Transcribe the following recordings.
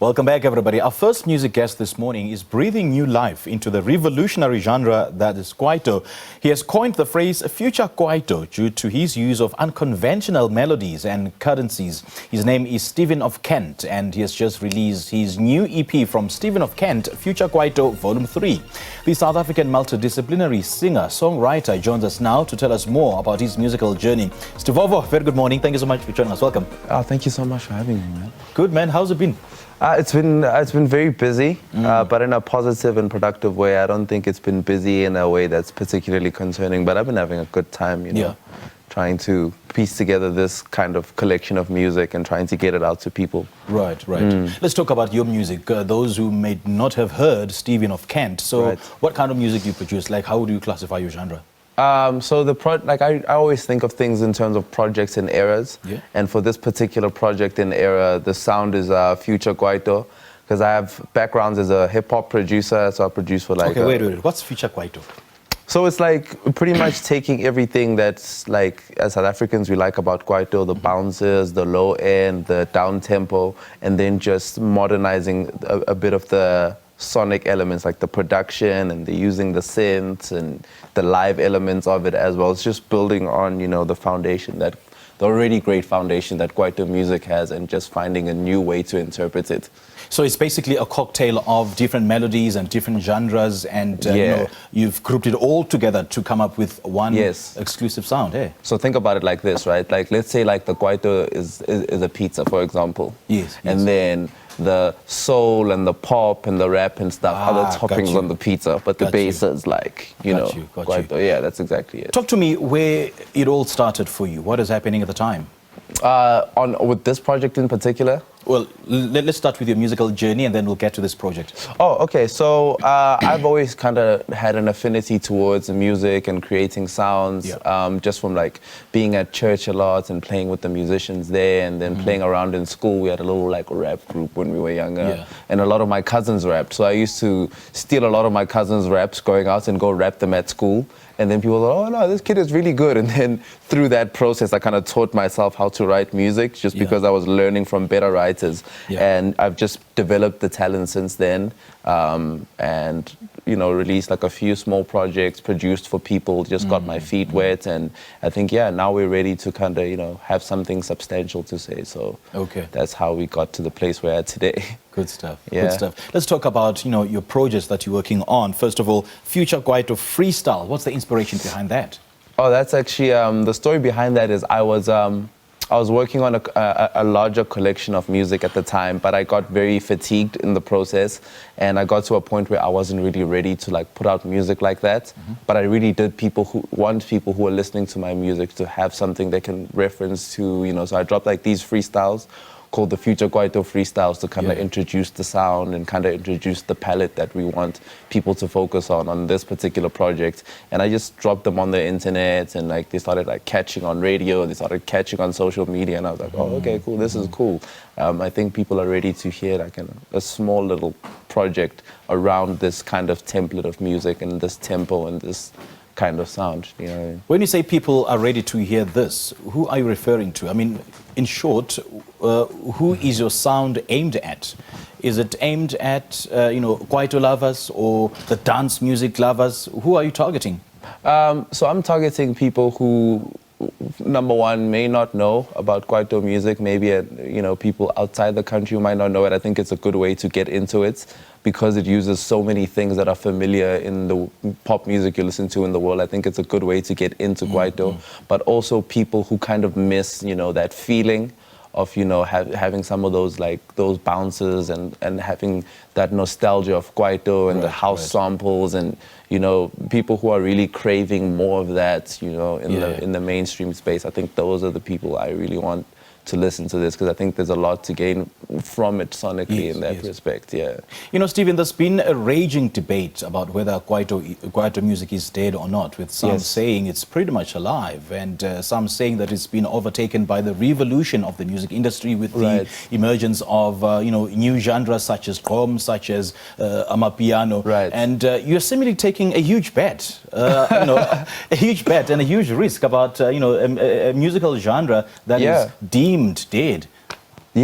Welcome back, everybody. Our first music guest this morning is breathing new life into the revolutionary genre that is Kwaito. He has coined the phrase Future Kwaito due to his use of unconventional melodies and cadences. His name is Stephen of Kent, and he has just released his new EP from Stephen of Kent, Future Kwaito Volume 3. The South African multidisciplinary singer-songwriter joins us now to tell us more about his musical journey. Stivovo, very good morning. Thank you so much for joining us. Welcome. Thank you so much for having me, man. Good, man. How's it been? It's been very busy, but in a positive and productive way. I don't think it's been busy in a way that's particularly concerning, but I've been having a good time, trying to piece together this kind of collection of music and trying to get it out to people. Right. Let's talk about your music. Those who may not have heard Stephen of Kent. So what kind of music do you produce? Like, how do you classify your genre? So I always think of things in terms of projects and eras. Yeah. And for this particular project and era, the sound is Future Kwaito, because I have backgrounds as a hip-hop producer, so I produce for like... Okay, wait. What's Future Kwaito? So it's like pretty much taking everything that's like, as South Africans, we like about Kwaito, the bounces, the low end, the down tempo, and then just modernizing a bit of the sonic elements, like the production and the using the synths and the live elements of it as well. It's just building on, the foundation, the already great foundation that Kwaito music has, and just finding a new way to interpret it. So it's basically a cocktail of different melodies and different genres, and you've grouped it all together to come up with one exclusive sound, eh? So think about it like this, right? Like, let's say like the Kwaito is a pizza, for example. Yes. And then the soul and the pop and the rap and stuff are the toppings on the pizza, but the base is like, Kwaito. Yeah, that's exactly it. Talk to me where it all started for you. What is happening at the time? With this project in particular? Well, let's start with your musical journey, and then we'll get to this project. Oh, okay. So I've always kind of had an affinity towards music and creating sounds, just from like being at church a lot and playing with the musicians there, and then playing around in school. We had a little like rap group when we were younger, and a lot of my cousins rapped. So I used to steal a lot of my cousins' raps, going out and go rap them at school. And then people were like, oh no, this kid is really good. And then through that process, I kind of taught myself how to write music, just because I was learning from better writers. And I've just developed the talent since then, and released like a few small projects, produced for people, just got my feet wet. And I think, now we're ready to kind of, have something substantial to say. So that's how we got to the place we're at today. Good stuff. Good stuff. Let's talk about, your projects that you're working on. First of all, Future Kwaito Freestyle. What's the inspiration behind that? Oh, that's actually, the story behind that is I was working on a larger collection of music at the time, but I got very fatigued in the process, and I got to a point where I wasn't really ready to like put out music like that. But I really did want people who are listening to my music to have something they can reference to, so I dropped like these freestyles called the Future Kwaito Freestyles to kind of introduce the sound and kind of introduce the palette that we want people to focus on this particular project. And I just dropped them on the internet, and like they started like catching on radio, they started catching on social media, and I was like, oh, okay, cool, this is cool. I think people are ready to hear like a small little project around this kind of template of music and this tempo and this kind of sound, you know what I mean? When you say people are ready to hear this, who are you referring to? I mean, in short, who is your sound aimed at? Is it aimed at, Kwaito lovers or the dance music lovers? Who are you targeting? So I'm targeting people who, number one, may not know about Kwaito music. Maybe, people outside the country who might not know it. I think it's a good way to get into it, because it uses so many things that are familiar in the pop music you listen to in the world. I think it's a good way to get into Kwaito, but also people who kind of miss, that feeling of, having some of those bounces and having that nostalgia of Kwaito and the house samples, and, people who are really craving more of that, in the mainstream space. I think those are the people I really want to listen to this, because I think there's a lot to gain from it sonically in that respect, Stephen, there's been a raging debate about whether Kwaito music is dead or not, with some saying it's pretty much alive, and some saying that it's been overtaken by the revolution of the music industry with the emergence of, new genres such as Gqom, such as Amapiano. And you're seemingly taking a huge bet, a huge bet and a huge risk about, a musical genre that is deemed dead.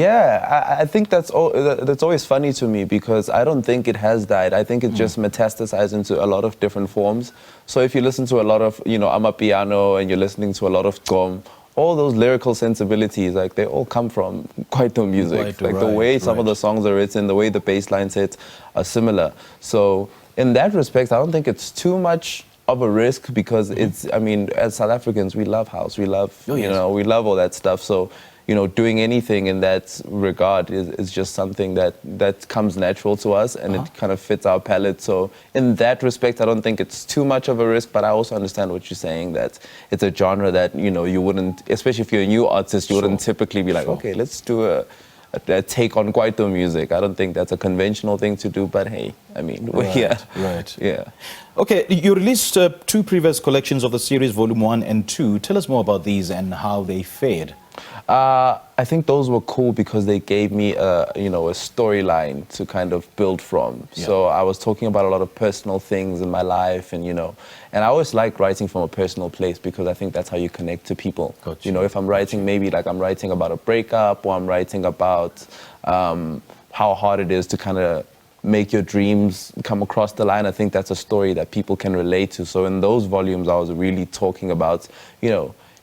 Yeah, I think that's always funny to me because I don't think it has died. I think it just metastasized into a lot of different forms. So if you listen to a lot of, amapiano and you're listening to a lot of gqom, all those lyrical sensibilities, like they all come from Kwaito music. Kwaito, the way some of right. the songs are written, the way the bass line sits are similar. So in that respect, I don't think it's too much of a risk because it's, I mean, as South Africans, we love house, we love, we love all that stuff. So, doing anything in that regard is just something that comes natural to us and it kind of fits our palette. So in that respect, I don't think it's too much of a risk, but I also understand what you're saying, that it's a genre that, you wouldn't, especially if you're a new artist, you wouldn't typically be like, okay, let's do a take on Kwaito music. I don't think that's a conventional thing to do, but hey, I mean, we're here. Right. Yeah. Okay, you released 2 previous collections of the series, Volume 1 and 2. Tell us more about these and how they fared. I think those were cool because they gave me a storyline to kind of build from. Yeah. So I was talking about a lot of personal things in my life, and and I always like writing from a personal place because I think that's how you connect to people. Gotcha. If I'm writing, maybe like I'm writing about a breakup, or I'm writing about how hard it is to kind of make your dreams come across the line. I think that's a story that people can relate to. So in those volumes, I was really talking about,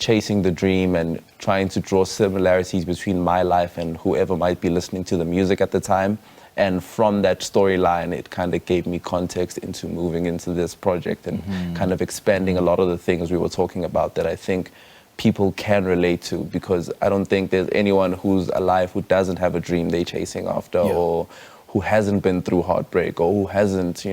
chasing the dream and trying to draw similarities between my life and whoever might be listening to the music at the time. And from that storyline, it kind of gave me context into moving into this project and kind of expanding a lot of the things we were talking about that I think people can relate to, because I don't think there's anyone who's alive who doesn't have a dream they're chasing after, or who hasn't been through heartbreak, or who hasn't,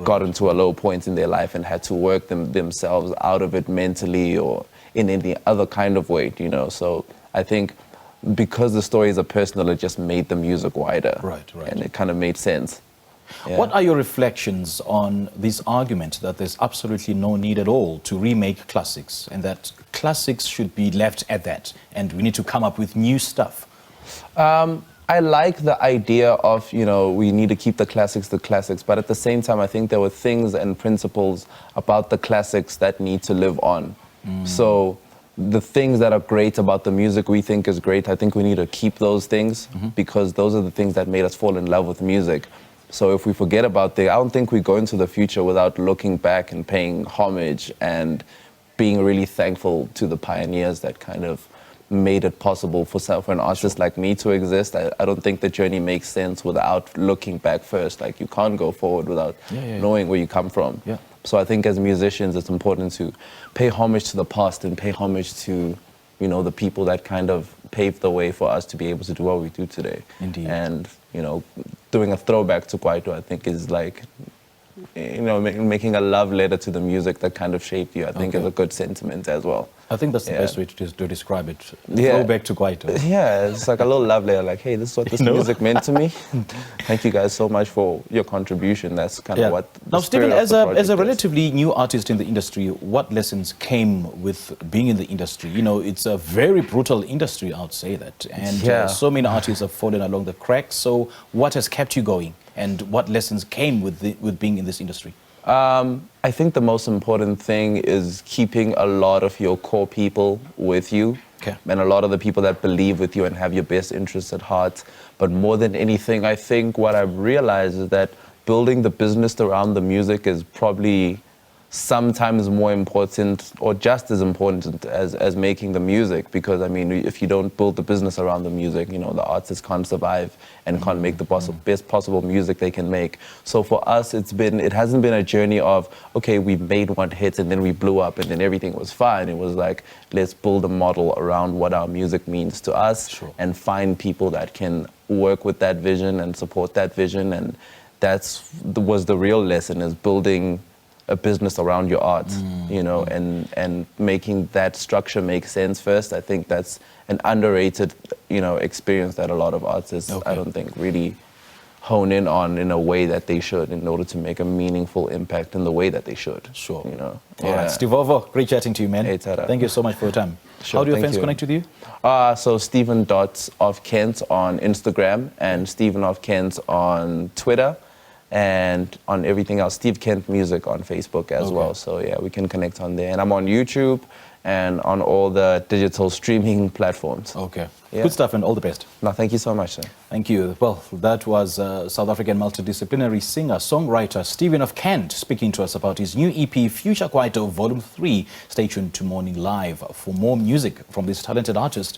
gotten to a low point in their life and had to work themselves out of it mentally or in any other kind of way, So I think because the stories are personal, it just made the music wider. Right. And it kind of made sense. Yeah. What are your reflections on this argument that there's absolutely no need at all to remake classics and that classics should be left at that and we need to come up with new stuff? I like the idea of, we need to keep the classics, but at the same time, I think there were things and principles about the classics that need to live on. So the things that are great about the music we think is great, I think we need to keep those things because those are the things that made us fall in love with music. So if we forget about I don't think we go into the future without looking back and paying homage and being really thankful to the pioneers that kind of made it possible for an artist like me to exist. I don't think the journey makes sense without looking back first. Like, you can't go forward without knowing where you come from. Yeah. So I think as musicians, it's important to pay homage to the past and pay homage to, the people that kind of paved the way for us to be able to do what we do today. Indeed. And, doing a throwback to Kwaito, I think is like, making a love letter to the music that kind of shaped you, I think is a good sentiment as well. I think that's the best way to describe it. Yeah. Throwback to Kwaito. Yeah, it's like a little love letter, like, hey, this is what this music meant to me. Thank you guys so much for your contribution. That's kind of what the Now, Stephen, spirit as of the a project is. relatively new artist in the industry, what lessons came with being in the industry? It's a very brutal industry, I would say that. And so many artists have fallen along the cracks. So what has kept you going? And what lessons came with being in this industry? I think the most important thing is keeping a lot of your core people with you. Okay. And a lot of the people that believe with you and have your best interests at heart. But more than anything, I think what I've realized is that building the business around the music is probably sometimes more important or just as important as making the music, because I mean, if you don't build the business around the music, the artists can't survive and can't make the best possible music they can make. So for us, it hasn't been a journey of, okay, we made one hit and then we blew up and then everything was fine. It was like, let's build a model around what our music means to us and find people that can work with that vision and support that vision. And was the real lesson, is building a business around your art, and making that structure make sense first. I think that's an underrated, experience that a lot of artists, I don't think, really hone in on in a way that they should in order to make a meaningful impact in the way that they should. Sure. All right, Steve Ovo, great chatting to you, man. Hey, Tara. Thank you so much for your time. Sure, How do your thank fans you. connect with you? So Stephen.of.Kent on Instagram and Stephen of Kent on Twitter. And on everything else, Steve Kent Music on Facebook as well. So yeah, we can connect on there. And I'm on YouTube and on all the digital streaming platforms. Okay. Yeah. Good stuff and all the best. No, thank you so much, sir. Thank you. Well, that was South African multidisciplinary singer-songwriter Stephen of Kent speaking to us about his new EP, Future Kwaito Volume 3. Stay tuned to Morning Live for more music from this talented artist.